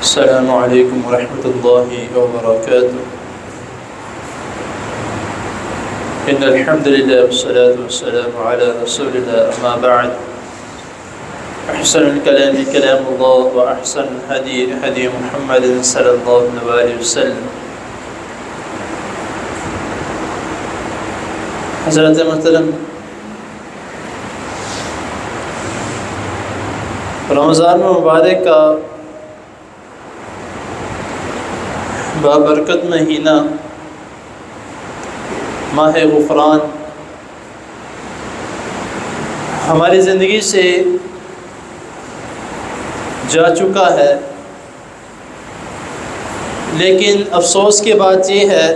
السلام علیکم ورحمۃ اللہ وبرکاتہ۔ ان الحمد للہ والصلاة والسلام علی رسول اللہ، اما بعد، احسن الکلام کلام اللہ واحسن الہدی ہدی محمد صلی اللہ علیہ وسلم۔ حضرت محترم، رمضان مبارک کا بابرکت مہینہ ماہ غفران ہماری زندگی سے جا چکا ہے، لیکن افسوس کی بات یہ ہے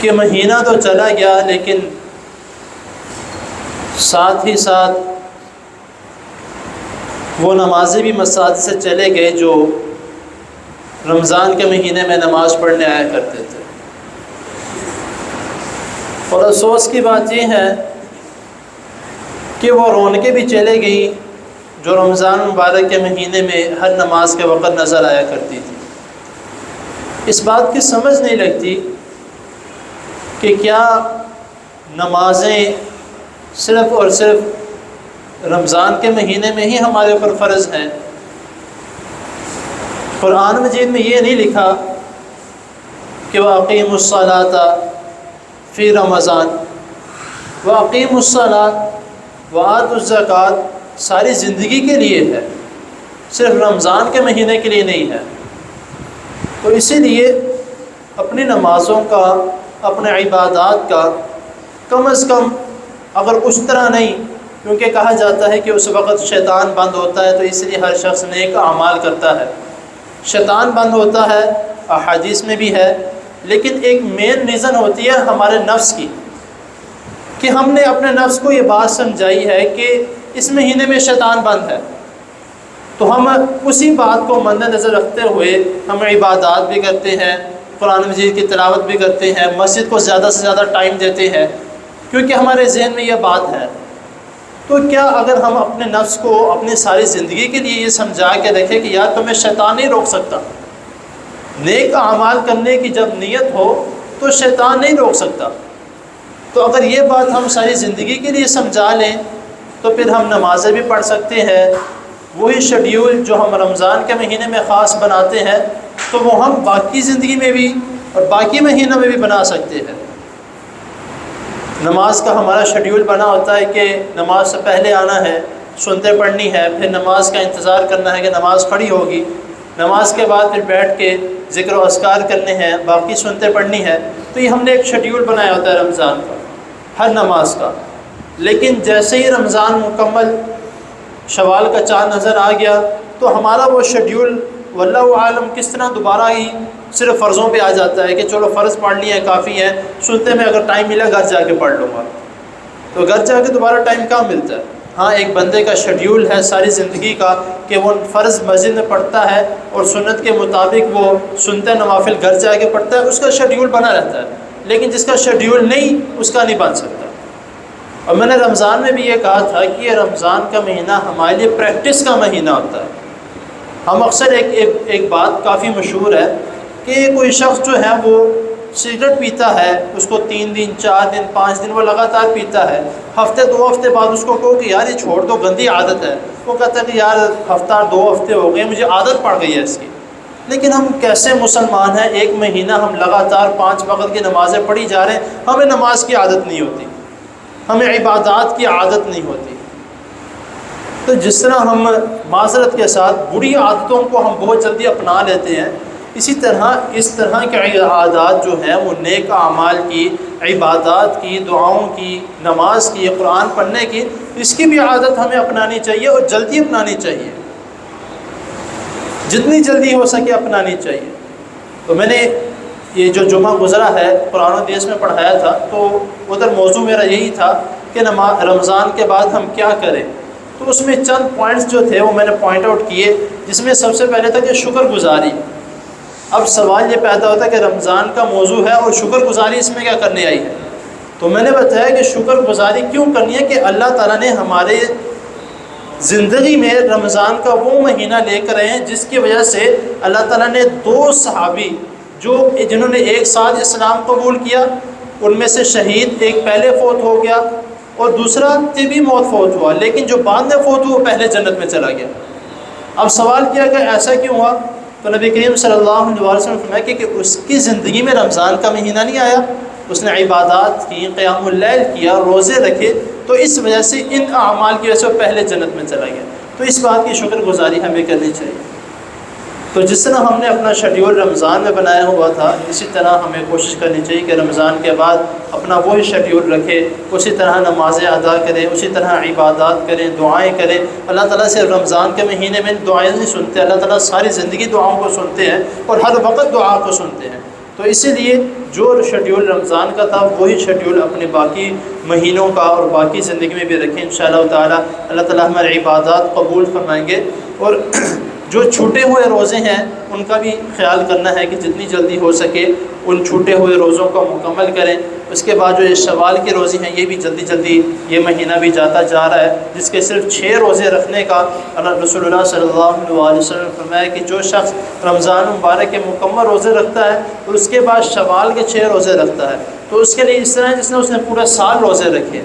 کہ مہینہ تو چلا گیا، لیکن ساتھ ہی ساتھ وہ نمازیں بھی مساجد سے چلے گئے جو رمضان کے مہینے میں نماز پڑھنے آیا کرتے تھے۔ اور افسوس کی بات یہ ہے کہ وہ رونقیں بھی چلے گئی جو رمضان مبارک کے مہینے میں ہر نماز کے وقت نظر آیا کرتی تھی۔ اس بات کی سمجھ نہیں لگتی کہ کیا نمازیں صرف اور صرف رمضان کے مہینے میں ہی ہمارے اوپر فرض ہیں؟ قرآن مجید میں یہ نہیں لکھا کہ وَأَقِیمُوا الصَّلَاةَ فِي رمضان، وَأَقِیمُوا الصَّلَاةَ وَآتُوا الزَّکَاةَ ساری زندگی کے لیے ہے، صرف رمضان کے مہینے کے لیے نہیں ہے۔ تو اسی لیے اپنی نمازوں کا، اپنے عبادات کا کم از کم، اگر اس طرح نہیں، کیونکہ کہا جاتا ہے کہ اس وقت شیطان بند ہوتا ہے، تو اس لیے ہر شخص نیک اعمال کرتا ہے، شیطان بند ہوتا ہے، احادیث میں بھی ہے۔ لیکن ایک مین ریزن ہوتی ہے ہمارے نفس کی، کہ ہم نے اپنے نفس کو یہ بات سمجھائی ہے کہ اس مہینے میں شیطان بند ہے، تو ہم اسی بات کو مد نظر رکھتے ہوئے ہم عبادات بھی کرتے ہیں، قرآن مجید کی تلاوت بھی کرتے ہیں، مسجد کو زیادہ سے زیادہ ٹائم دیتے ہیں، کیونکہ ہمارے ذہن میں یہ بات ہے۔ تو کیا اگر ہم اپنے نفس کو اپنی ساری زندگی کے لیے یہ سمجھا کے رکھیں کہ یار تمہیں شیطان نہیں روک سکتا، نیک اعمال کرنے کی جب نیت ہو تو شیطان نہیں روک سکتا، تو اگر یہ بات ہم ساری زندگی کے لیے سمجھا لیں تو پھر ہم نمازیں بھی پڑھ سکتے ہیں، وہی شیڈیول جو ہم رمضان کے مہینے میں خاص بناتے ہیں تو وہ ہم باقی زندگی میں بھی اور باقی مہینوں میں بھی بنا سکتے ہیں۔ نماز کا ہمارا شیڈیول بنا ہوتا ہے کہ نماز سے پہلے آنا ہے، سنتے پڑھنی ہے، پھر نماز کا انتظار کرنا ہے کہ نماز کھڑی ہوگی، نماز کے بعد پھر بیٹھ کے ذکر و اذکار کرنے ہیں، باقی سنتے پڑھنی ہے۔ تو یہ ہم نے ایک شیڈیول بنایا ہوتا ہے رمضان کا، ہر نماز کا۔ لیکن جیسے ہی رمضان مکمل، شوال کا چاند نظر آ گیا، تو ہمارا وہ شیڈیول واللہ عالم کس طرح دوبارہ ہی صرف فرضوں پہ آ جاتا ہے کہ چلو فرض پڑھ لیے کافی ہے، سنتے میں اگر ٹائم ملا گھر جا کے پڑھ لوں گا، تو گھر جا کے دوبارہ ٹائم کہاں ملتا ہے؟ ہاں، ایک بندے کا شیڈیول ہے ساری زندگی کا کہ وہ فرض مسجد میں پڑھتا ہے اور سنت کے مطابق وہ سنتے نوافل گھر جا کے پڑھتا ہے، اس کا شیڈیول بنا رہتا ہے۔ لیکن جس کا شیڈیول نہیں، اس کا نہیں بن سکتا۔ اور میں نے رمضان میں بھی یہ کہا تھا کہ یہ رمضان کا مہینہ ہمارے لیے پریکٹس کا مہینہ ہوتا ہے۔ ہم اکثر ایک بات کافی مشہور ہے کہ کوئی شخص جو ہے وہ سگریٹ پیتا ہے، اس کو 3 دن 4 دن 5 دن وہ لگاتار پیتا ہے، ہفتے 2 ہفتے بعد اس کو کہو کہ یار یہ چھوڑ دو، گندی عادت ہے، وہ کہتا ہے کہ یار ہفتہ 2 ہفتے ہو گئے، مجھے عادت پڑ گئی ہے اس کی۔ لیکن ہم کیسے مسلمان ہیں؟ ایک مہینہ ہم لگاتار 5 وقت کی نمازیں پڑھی جا رہے ہیں، ہمیں نماز کی عادت نہیں ہوتی، ہمیں عبادات کی عادت نہیں ہوتی۔ تو جس طرح ہم معذرت کے ساتھ بری عادتوں کو ہم بہت جلدی اپنا لیتے ہیں، اسی طرح اس طرح کے عادات جو ہیں وہ نیک اعمال کی، عبادات کی، دعاؤں کی، نماز کی، قرآن پڑھنے کی، اس کی بھی عادت ہمیں اپنانی چاہیے اور جلدی اپنانی چاہیے، جتنی جلدی ہو سکے اپنانی چاہیے۔ تو میں نے یہ جو جمعہ گزرا ہے قرآن و حدیث میں پڑھایا تھا، تو ادھر موضوع میرا یہی تھا کہ رمضان کے بعد ہم کیا کریں۔ تو اس میں چند پوائنٹس جو تھے وہ میں نے پوائنٹ آؤٹ کیے، جس میں سب سے پہلے تھا کہ شکر گزاری۔ اب سوال یہ پیدا ہوتا ہے کہ رمضان کا موضوع ہے اور شکر گزاری اس میں کیا کرنے آئی ہے؟ تو میں نے بتایا کہ شکر گزاری کیوں کرنی ہے کہ اللہ تعالیٰ نے زندگی میں رمضان کا وہ مہینہ لے کر آئے ہیں جس کی وجہ سے اللہ تعالیٰ نے 2 صحابی جنہوں نے ایک ساتھ اسلام قبول کیا، ان میں سے شہید ایک پہلے فوت ہو گیا اور دوسرا طبی موت فوت ہوا، لیکن جو بعد میں فوت ہوا وہ پہلے جنت میں چلا گیا۔ اب سوال کیا کہ ایسا کیوں ہوا؟ تو نبی کریم صلی اللہ علیہ وسلم نے فرمایا کہ اس کی زندگی میں رمضان کا مہینہ نہیں آیا، اس نے عبادات کی، قیام اللیل کیا، روزے رکھے، تو اس وجہ سے ان اعمال کی وجہ سے وہ پہلے جنت میں چلا گیا۔ تو اس بات کی شکر گزاری ہمیں کرنی چاہیے۔ تو جس طرح ہم نے اپنا شیڈیول رمضان میں بنایا ہوا تھا، اسی طرح ہمیں کوشش کرنی چاہیے کہ رمضان کے بعد اپنا وہی شیڈیول رکھے، اسی طرح نمازیں ادا کریں، اسی طرح عبادات کریں، دعائیں کریں۔ اللہ تعالیٰ سے رمضان کے مہینے میں دعائیں نہیں سنتے، اللہ تعالیٰ ساری زندگی دعاؤں کو سنتے ہیں اور ہر وقت دعا کو سنتے ہیں۔ تو اسی لیے جو شیڈیول رمضان کا تھا وہی شیڈیول اپنے باقی مہینوں کا اور باقی زندگی میں بھی رکھیں انشاءاللہ تعالیٰ۔ اللہ تعالیٰ ہمارے عبادات قبول فرمائیں گے۔ اور جو چھوٹے ہوئے روزے ہیں ان کا بھی خیال کرنا ہے کہ جتنی جلدی ہو سکے ان چھوٹے ہوئے روزوں کو مکمل کریں۔ اس کے بعد جو یہ شوال کی روزے ہیں یہ بھی جلدی جلدی یہ مہینہ بھی جاتا جا رہا ہے، جس کے صرف 6 روزے رکھنے کا رسول اللہ صلی اللہ علیہ وسلم نے فرمایا کہ جو شخص رمضان مبارک کے مکمل روزے رکھتا ہے اور اس کے بعد شوال کے 6 روزے رکھتا ہے تو اس کے لیے اس طرح جس نے اس نے پورا سال روزے رکھے۔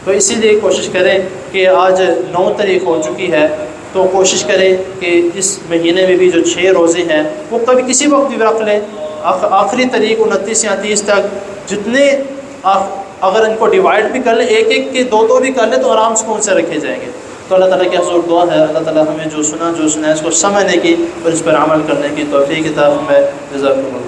تو اسی لیے کوشش کریں کہ آج 9 تاریخ ہو چکی ہے، تو کوشش کریں کہ اس مہینے میں بھی جو 6 روزے ہیں وہ کبھی کسی وقت بھی رکھ لیں، آخری تاریخ 29 یا 30 تک جتنے اگر ان کو ڈیوائڈ بھی کر لیں، ایک ایک کے 2 بھی کر لیں تو آرام سے کون سے رکھے جائیں گے۔ تو اللہ تعالیٰ کی حضور دعا ہے اللہ تعالیٰ ہمیں جو سنا ہے اس کو سمجھنے کی اور اس پر عمل کرنے کی توفیق عطا فرمائے۔ جزاکم اللہ۔